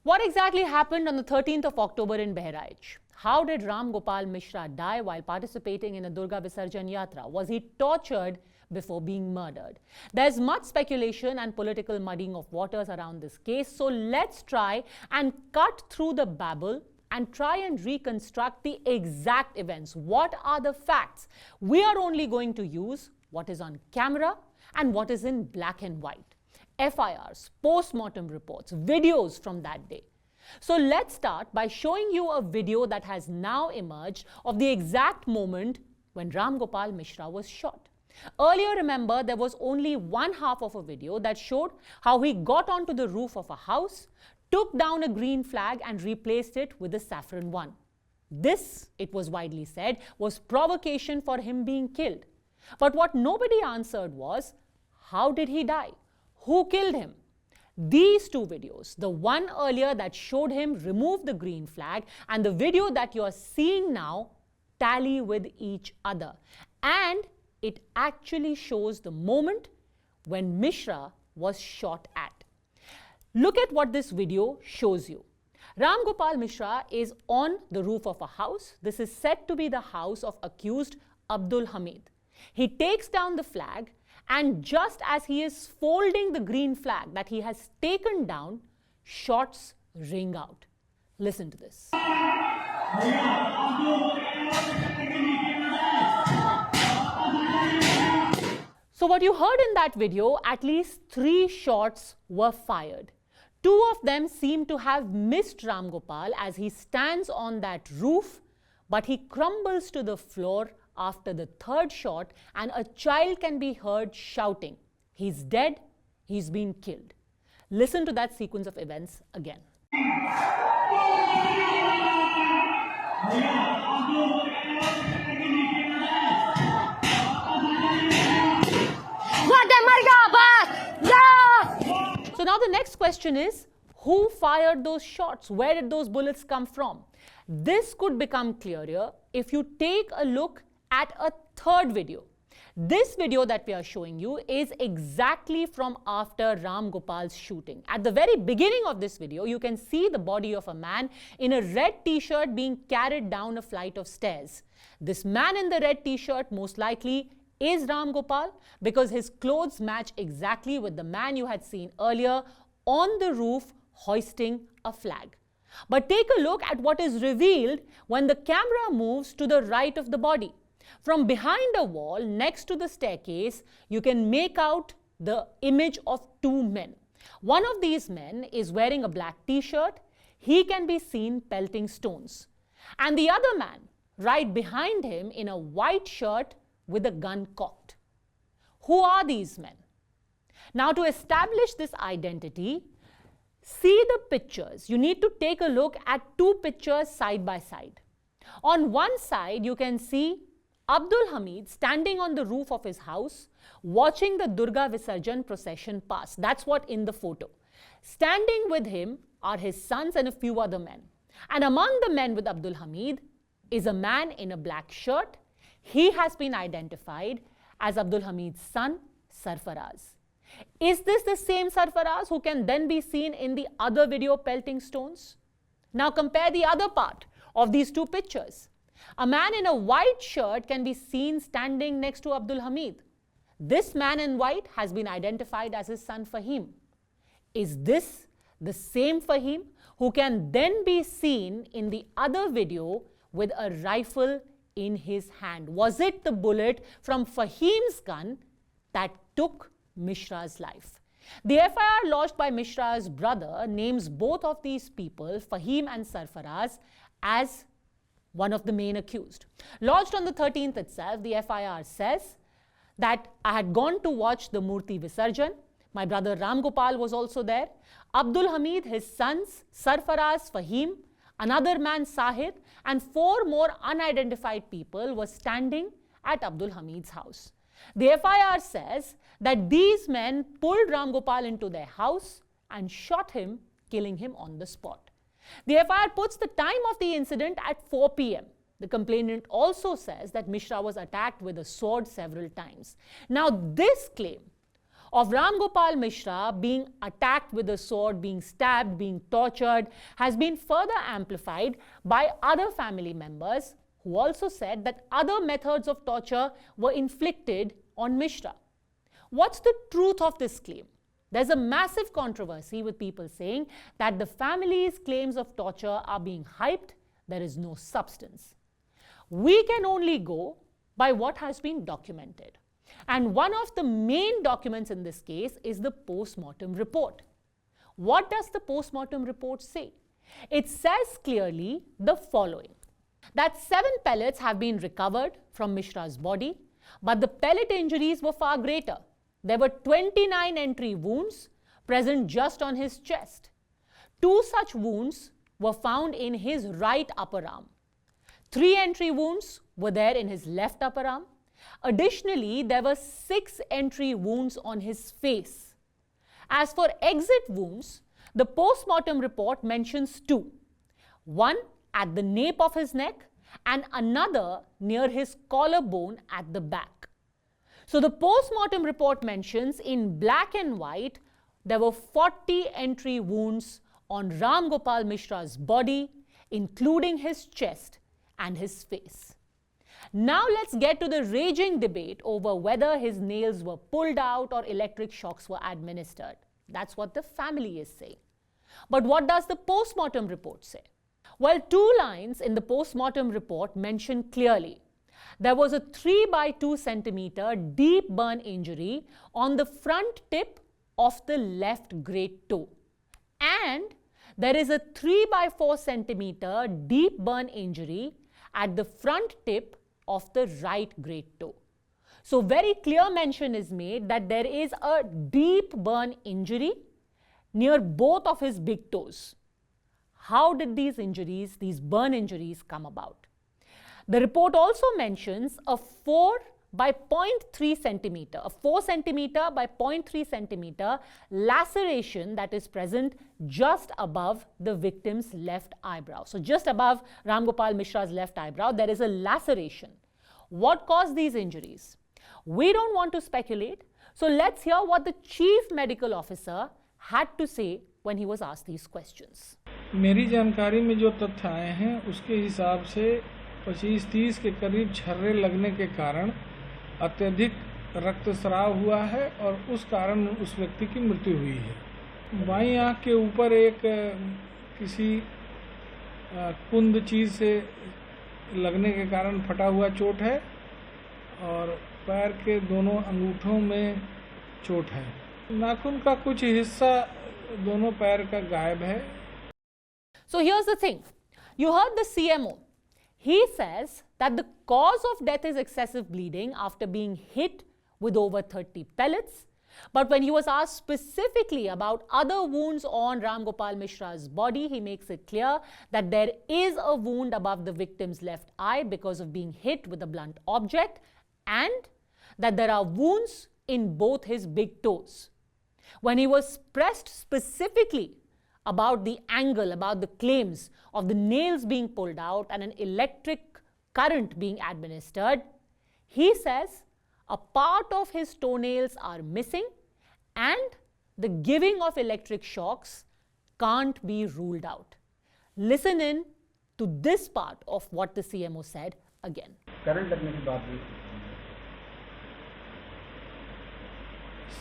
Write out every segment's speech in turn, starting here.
What exactly happened on the 13th of October in Bahraich? How did Ramgopal Mishra die while participating in a Durga Visarjan Yatra? Was he tortured before being murdered? There's much speculation and political muddying of waters around this case, so let's try and cut through the babble and try and reconstruct the exact events. What are the facts? We are only going to use what is on camera and what is in black and white. FIRs, postmortem reports, videos from that day. So let's start by showing you a video that has now emerged of the exact moment when Ramgopal Mishra was shot. Earlier, remember, there was only one half of a video that showed how he got onto the roof of a house, took down a green flag and replaced it with a saffron one. This, it was widely said, was provocation for him being killed. But what nobody answered was, how did he die? Who killed him? These two videos, the one earlier that showed him remove the green flag and the video that you are seeing now, tally with each other. And it actually shows the moment when Mishra was shot at. Look at what this video shows you. Ramgopal Mishra is on the roof of a house. This is said to be the house of accused Abdul Hamid. He takes down the flag, and just as he is folding the green flag that he has taken down, shots ring out. Listen to this. So what you heard in that video, at least 3 shots were fired. 2 of them seem to have missed Ramgopal as he stands on that roof, but he crumbles to the floor after the 3rd shot, and a child can be heard shouting, "He's dead, he's been killed." Listen to that sequence of events again. So now the next question is, who fired those shots? Where did those bullets come from? This could become clearer if you take a look at a 3rd video. This video that we are showing you is exactly from after Ramgopal's shooting. At the very beginning of this video, you can see the body of a man in a red t-shirt being carried down a flight of stairs. This man in the red t-shirt most likely is Ramgopal because his clothes match exactly with the man you had seen earlier on the roof hoisting a flag. But take a look at what is revealed when the camera moves to the right of the body. From behind a wall next to the staircase, you can make out the image of 2 men. One of these men is wearing a black t-shirt. He can be seen pelting stones. And the other man, right behind him in a white shirt with a gun cocked. Who are these men? Now, to establish this identity, see the pictures. You need to take a look at 2 pictures side by side. On one side, you can see Abdul Hamid standing on the roof of his house, watching the Durga Visarjan procession pass. That's what in the photo. Standing with him are his sons and a few other men. And among the men with Abdul Hamid is a man in a black shirt. He has been identified as Abdul Hamid's son, Sarfaraz. Is this the same Sarfaraz who can then be seen in the other video pelting stones? Now compare the other part of these 2 pictures. A man in a white shirt can be seen standing next to Abdul Hamid. This man in white has been identified as his son Fahim. Is this the same Fahim who can then be seen in the other video with a rifle in his hand? Was it the bullet from Fahim's gun that took Mishra's life? The FIR lodged by Mishra's brother names both of these people, Fahim and Sarfaraz, as one of the main accused. Lodged on the 13th itself, the FIR says that I had gone to watch the Murti Visarjan. My brother Ramgopal was also there. Abdul Hamid, his sons, Sarfaraz, Fahim, another man Sahir, and 4 more unidentified people were standing at Abdul Hamid's house. The FIR says that these men pulled Ramgopal into their house and shot him, killing him on the spot. The FIR puts the time of the incident at 4 p.m. The complainant also says that Mishra was attacked with a sword several times. Now, this claim of Ramgopal Mishra being attacked with a sword, being stabbed, being tortured, has been further amplified by other family members who also said that other methods of torture were inflicted on Mishra. What's the truth of this claim? There's a massive controversy with people saying that the family's claims of torture are being hyped, there is no substance. We can only go by what has been documented. And one of the main documents in this case is the postmortem report. What does the postmortem report say? It says clearly the following: that 7 pellets have been recovered from Mishra's body, but the pellet injuries were far greater. There were 29 entry wounds present just on his chest. 2 such wounds were found in his right upper arm. 3 entry wounds were there in his left upper arm. Additionally, there were 6 entry wounds on his face. As for exit wounds, the postmortem report mentions 2. One at the nape of his neck and another near his collarbone at the back. So the postmortem report mentions in black and white there were 40 entry wounds on Ramgopal Mishra's body, including his chest and his face. Now let's get to the raging debate over whether his nails were pulled out or electric shocks were administered. That's what the family is saying. But what does the postmortem report say? Well, 2 lines in the postmortem report mention clearly there was a 3 by 2 centimeter deep burn injury on the front tip of the left great toe, and there is a 3 by 4 centimeter deep burn injury at the front tip of the right great toe. So very clear mention is made that there is a deep burn injury near both of his big toes. How did these injuries, these burn injuries, come about? The report also mentions a 4 by 0.3 centimeter, a 4 centimeter by 0.3 centimeter laceration that is present just above the victim's left eyebrow. So just above Ramgopal Mishra's left eyebrow, there is a laceration. What caused these injuries? We don't want to speculate, so let's hear what the chief medical officer had to say when he was asked these questions. मेरी जानकारी में जो तथ्य आए हैं उसके हिसाब से 25-30 के करीब छर्रे लगने के कारण अत्यधिक रक्तस्राव हुआ है और उस कारण उस व्यक्ति की मृत्यु हुई है। बाईं आंख के ऊपर एक किसी कुंद चीज से लगने के कारण फटा हुआ चोट है और पैर के दोनों अंगूठों में चोट है। नाखून का कुछ हिस्सा दोनों पैर का गायब है। So here's the thing. You heard the CMO. He says that the cause of death is excessive bleeding after being hit with over 30 pellets. But when he was asked specifically about other wounds on Ramgopal Mishra's body, he makes it clear that there is a wound above the victim's left eye because of being hit with a blunt object, and that there are wounds in both his big toes. When he was pressed specifically about the angle, about the claims of the nails being pulled out and an electric current being administered, he says a part of his toenails are missing and the giving of electric shocks can't be ruled out. Listen in to this part of what the CMO said again. Current लगने की बात हुई,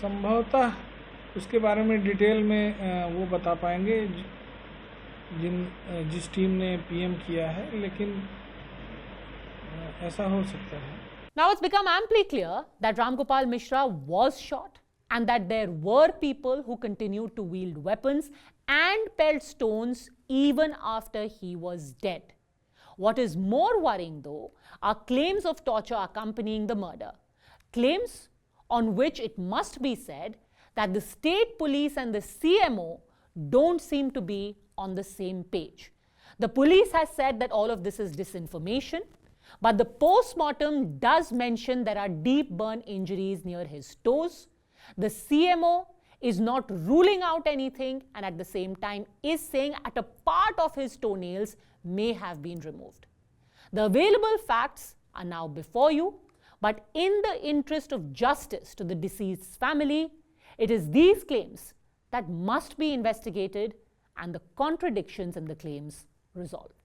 संभवतः उसके बारे में detail में वो बता पाएंगे जिस टीम ने पीएम किया है, लेकिन ऐसा हो सकता है। Now it's become amply clear that Ramgopal Mishra was shot and that there were people who continued to wield weapons and pelt stones even after he was dead. What is more worrying though are claims of torture accompanying the murder. Claims on which it must be said that the state police and the CMO don't seem to be on the same page. The police has said that all of this is disinformation, but the postmortem does mention there are deep burn injuries near his toes. The CMO is not ruling out anything and at the same time is saying that a part of his toenails may have been removed. The available facts are now before you, but in the interest of justice to the deceased's family, It is these claims that must be investigated and the contradictions in the claims resolved.